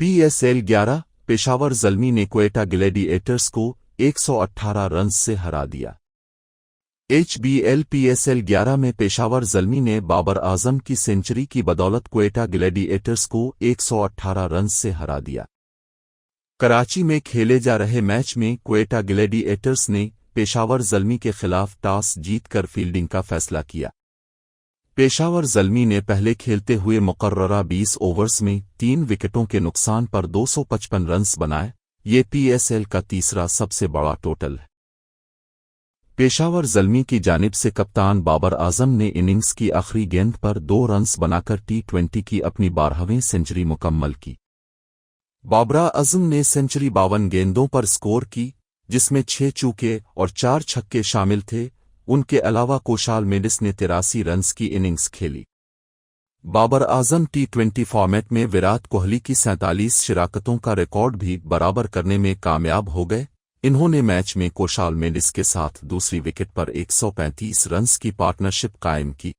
PSL 11 Peshawar Zalmi ने Quetta Gladiators को 118 run से हरा दिया। HBL PSL 11 में पेशावर ज़ल्मी ने बाबर आजम की सेंचुरी की बदौलत क्वेटा ग्लैडिएटर्स को 118 रन से हरा दिया। कराची में खेले जा रहे मैच में क्वेटा ग्लैडिएटर्स ने पेशावर ज़ल्मी के खिलाफ टॉस जीतकर फील्डिंग का फैसला किया। पेशावर ज़ल्मी ने पहले खेलते हुए मुकर्ररा 20 ओवर्स में 3 विकेटों के नुकसान पर 255 रन्स बनाए। ये PSL का तीसरा सबसे बड़ा टोटल है। पेशावर ज़ल्मी की जानिब से कप्तान बाबर आजम ने इनिंग्स की आखिरी गेंद पर 2 रन्स बनाकर T20 की अपनी 12वीं सेंचुरी मुकम्मल की। बाबर आजम ने सेंचुरी 52 गेंदों पर स्कोर की, जिसमें 6 चौके और 4 छक्के शामिल थे। उनके अलावा कोशाल मेंडिस ने 83 रन्स की इनिंग्स खेली। बाबर आजम T20 फॉर्मेट में विराट कोहली की 47 शिराकतों का रिकॉर्ड भी बराबर करने में कामयाब हो गए। इन्होंने मैच में कोशाल मेंडिस के साथ दूसरी विकेट पर 135 रन्स की पार्टनरशिप कायम की।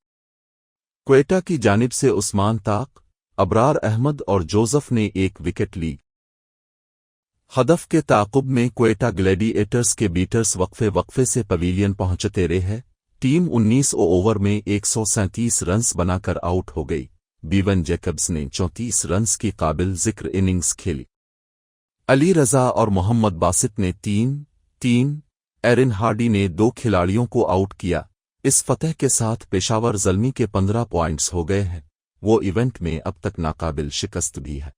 क्वेटा की जानिब से उस्मान ताक, अबरार अहमद और जोसेफ ने 1 विकेट ली। हदफ के ताक़ुब में क्वेटा ग्लैडिएटर्स के बीटर्स वक्फे से पवेलियन पहुंचते रहे। टीम 19 ओवर में 137 रन्स बनाकर आउट हो गई। बीवन जैकब्स ने 34 रन्स की काबिल जिक्र इनिंग्स खेली। अली रजा और मोहम्मद बासित ने 3-3, एरिन हार्डी ने 2 खिलाड़ियों को आउट किया। इस फतह के साथ पेशावर ज़ल्मी के 15 पॉइंट्स हो गए हैं। वो इवेंट में अब तक नाकाबिल शिकस्त भी है।